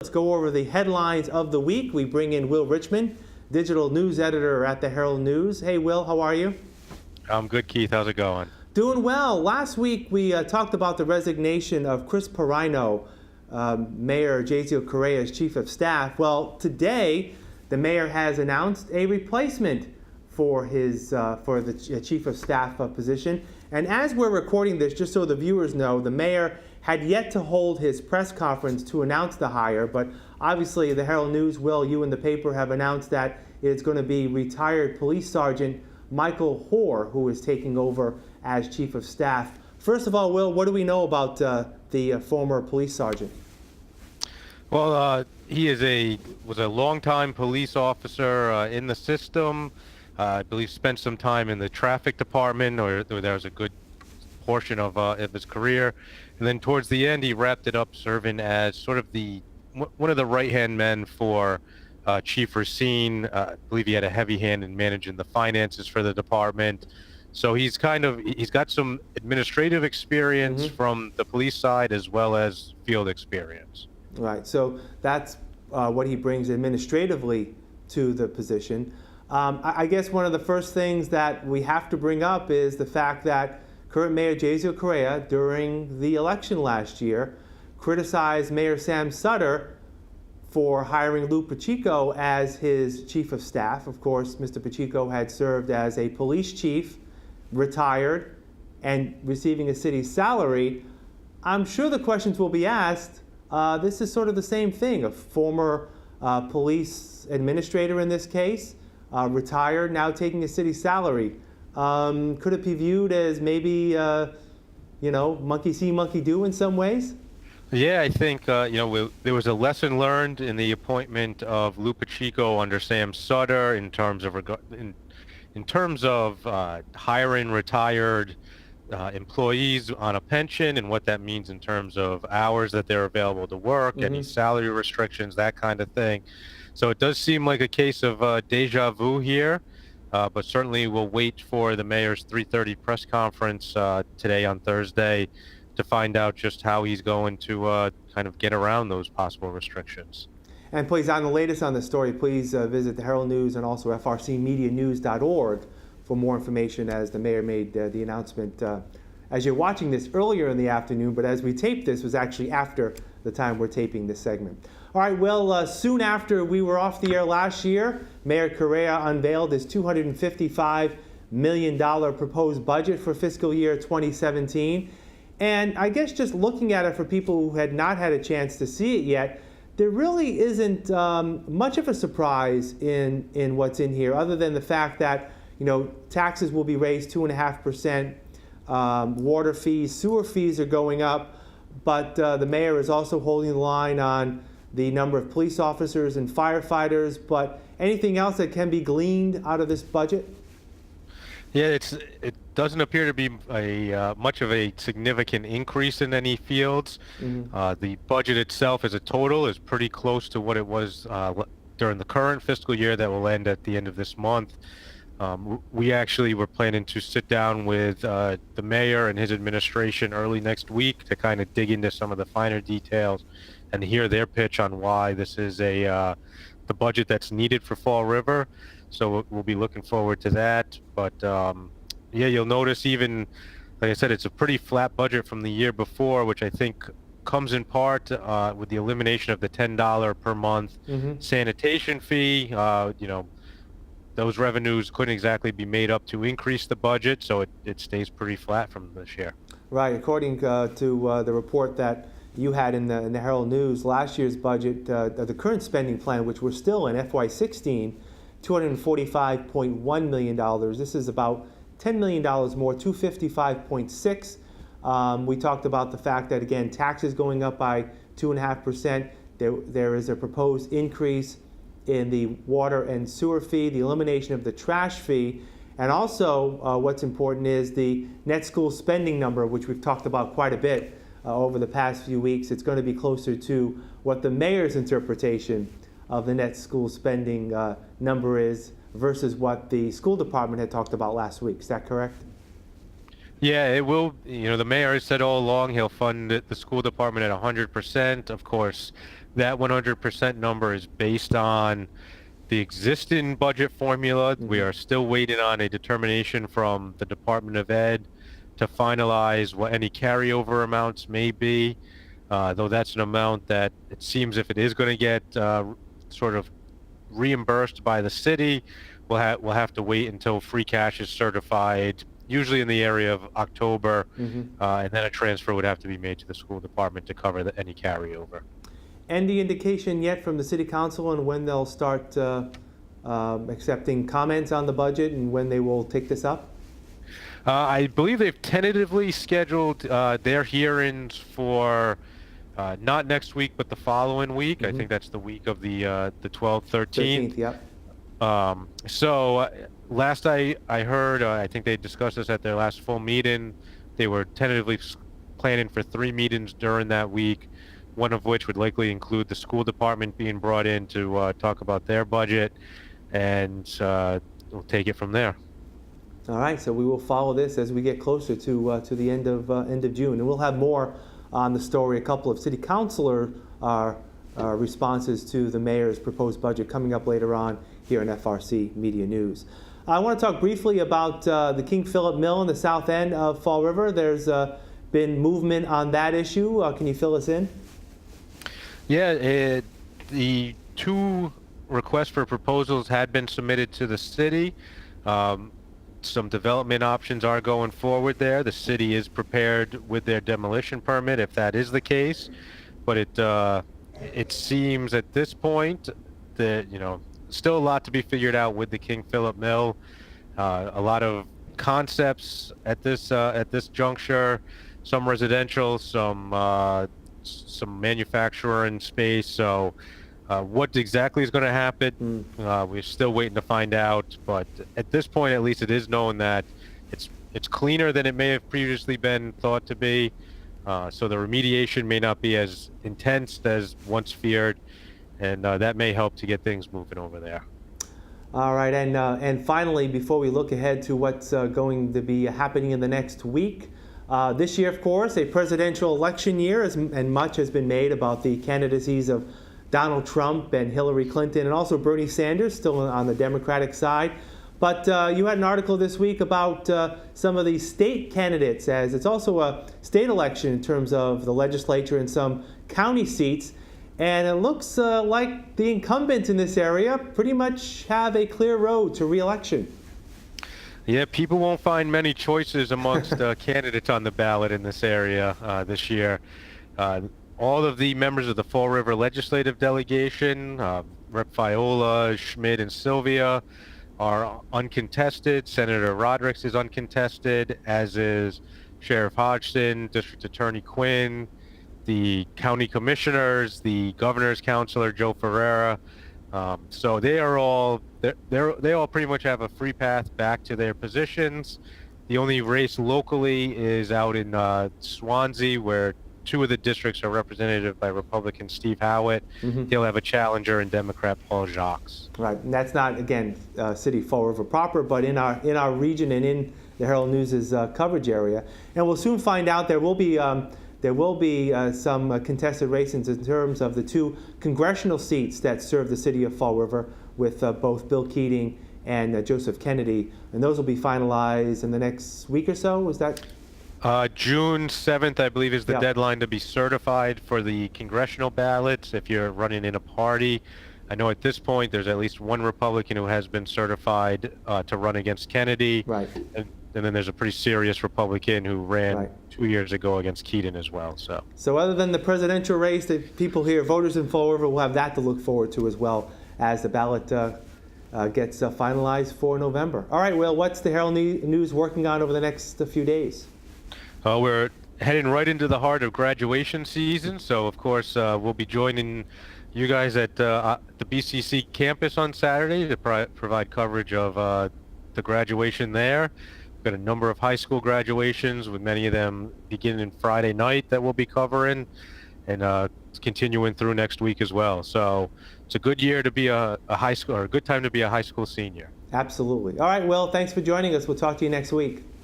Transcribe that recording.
Let's go over the headlines of the week. We bring in Will Richmond, digital news editor at the Herald News. Hey, Will, how are you? I'm good, Keith. How's it going? Doing well. Last week we talked about the resignation of Chris Perrino, Mayor Jaziel Correa's chief of staff. Well, today the mayor has announced a replacement for the chief of staff position. And as we're recording this, just so the viewers know, the mayor had yet to hold his press conference to announce the hire, but obviously the Herald News, Will, you and the paper have announced that it's going to be retired Police Sergeant Michael Hoare who is taking over as chief of staff. First of all, Will, what do we know about the former police sergeant? Well, he was a longtime police officer in the system. I believe spent some time in the traffic department, or there was a good portion of his career. And then towards the end, he wrapped it up serving as sort of one of the right-hand men for Chief Racine. I believe he had a heavy hand in managing the finances for the department. So he's got some administrative experience from the police side as well as field experience. Right. So that's what he brings administratively to the position. I guess one of the first things that we have to bring up is the fact that current Mayor Jaziel Correa, during the election last year, criticized Mayor Sam Sutter for hiring Lou Pacheco as his chief of staff. Of course, Mr. Pacheco had served as a police chief, retired, and receiving a city salary. I'm sure the questions will be asked. This is sort of the same thing. A former police administrator in this case, retired, now taking a city salary. Could it be viewed as maybe, monkey see, monkey do in some ways? Yeah, I think there was a lesson learned in the appointment of Lou Pacheco under Sam Sutter in terms of hiring retired employees on a pension and what that means in terms of hours that they're available to work, any salary restrictions, that kind of thing. So it does seem like a case of deja vu here. But certainly we'll wait for the mayor's 3:30 press conference today on Thursday to find out just how he's going to kind of get around those possible restrictions. And please, on the latest on the story, please visit the Herald News and also frcmedianews.org for more information, as the mayor made the announcement as you're watching this earlier in the afternoon, but as we tape this was actually after the time we're taping this segment. All right, well, soon after we were off the air last year, Mayor Correa unveiled his $255 million proposed budget for fiscal year 2017. And I guess just looking at it for people who had not had a chance to see it yet, there really isn't much of a surprise in what's in here, other than the fact that, taxes will be raised 2.5%, water fees, sewer fees are going up, but the mayor is also holding the line on the number of police officers and firefighters. But anything else that can be gleaned out of this budget? Yeah, it doesn't appear to be much of a significant increase in any fields. The budget itself as a total is pretty close to what it was during the current fiscal year that will end at the end of this month. We actually were planning to sit down with the mayor and his administration early next week to kind of dig into some of the finer details and hear their pitch on why this is the budget that's needed for Fall River. So we'll be looking forward to that. But yeah, you'll notice, even like I said, it's a pretty flat budget from the year before, which I think comes in part with the elimination of the $10 per month sanitation fee. Those revenues couldn't exactly be made up to increase the budget, so it stays pretty flat from this year. Right. According to the report that you had in the Herald News, last year's budget, the current spending plan, which we're still in, FY16, $245.1 million. This is about $10 million more, $255.6. We talked about the fact that, again, taxes going up by 2.5%. There is a proposed increase in the water and sewer fee, the elimination of the trash fee, and also what's important is the net school spending number, which we've talked about quite a bit over the past few weeks. It's going to be closer to what the mayor's interpretation of the net school spending number is versus what the school department had talked about last week. Is that correct? Yeah, it will. The mayor has said all along he'll fund the school department at 100%. Of course, that 100% number is based on the existing budget formula. We are still waiting on a determination from the Department of Ed to finalize what any carryover amounts may be, though that's an amount that it seems if it is going to get sort of reimbursed by the city, we'll have to wait until free cash is certified, usually in the area of October, and then a transfer would have to be made to the school department to cover any carryover. Any indication yet from the city council on when they'll start accepting comments on the budget and when they will take this up? I believe they've tentatively scheduled their hearings for not next week, but the following week. I think that's the week of the 12th, 13th. 13th, yep. So last I heard, I think they discussed this at their last full meeting. They were tentatively planning for 3 meetings during that week, one of which would likely include the school department being brought in to talk about their budget, and we'll take it from there. All right, so we will follow this as we get closer to the end of June, and we'll have more on the story. A couple of city councilor responses to the mayor's proposed budget coming up later on here in FRC Media News. I want to talk briefly about the King Philip Mill in the south end of Fall River. There's been movement on that issue. Can you fill us in? Yeah, the 2 requests for proposals had been submitted to the city. Some development options are going forward there. The city is prepared with their demolition permit if that is the case, but it seems at this point that still a lot to be figured out with the King Philip Mill. A lot of concepts at this juncture, some residential, some manufacturing space. So what exactly is going to happen, we're still waiting to find out. But at this point, at least, it is known that it's cleaner than it may have previously been thought to be. So the remediation may not be as intense as once feared, and that may help to get things moving over there. All right, and finally, before we look ahead to what's going to be happening in the next week, this year, of course, a presidential election year, and much has been made about the candidacies of Donald Trump and Hillary Clinton, and also Bernie Sanders, still on the Democratic side. But you had an article this week about some of the state candidates, as it's also a state election in terms of the legislature and some county seats. And it looks like the incumbents in this area pretty much have a clear road to re-election. Yeah, people won't find many choices amongst candidates on the ballot in this area this year. All of the members of the Fall River Legislative Delegation, Rep. Viola, Schmidt, and Sylvia, are uncontested. Senator Rodrick is uncontested, as is Sheriff Hodgson, District Attorney Quinn, the county commissioners, the governor's counselor Joe Ferreira. So they all pretty much have a free path back to their positions. The only race locally is out in Swansea, where 2 of the districts are represented by Republican Steve Howitt. He'll have a challenger in Democrat Paul Jacques. Right, and that's not, again, City Fall River proper, but in our region and in the Herald News' coverage area. And we'll soon find out there will be some contested races in terms of the 2 congressional seats that serve the city of Fall River, with both Bill Keating and Joseph Kennedy, and those will be finalized in the next week or so. Was that? June 7th, I believe, is the deadline to be certified for the congressional ballots if you're running in a party. I know at this point there's at least 1 Republican who has been certified to run against Kennedy. Right. And then there's a pretty serious Republican who ran 2 years ago against Keaton as well. So other than the presidential race, the people here, voters in Fall River, will have that to look forward to as well as the ballot gets finalized for November. All right, Will, what's the Herald News working on over the next few days? We're heading right into the heart of graduation season, so of course we'll be joining you guys at the BCC campus on Saturday to provide coverage of the graduation there. We've got a number of high school graduations, with many of them beginning Friday night, that we'll be covering, and continuing through next week as well. So it's a good year to be a high school, or a good time to be a high school senior. Absolutely. All right, Will, thanks for joining us. We'll talk to you next week.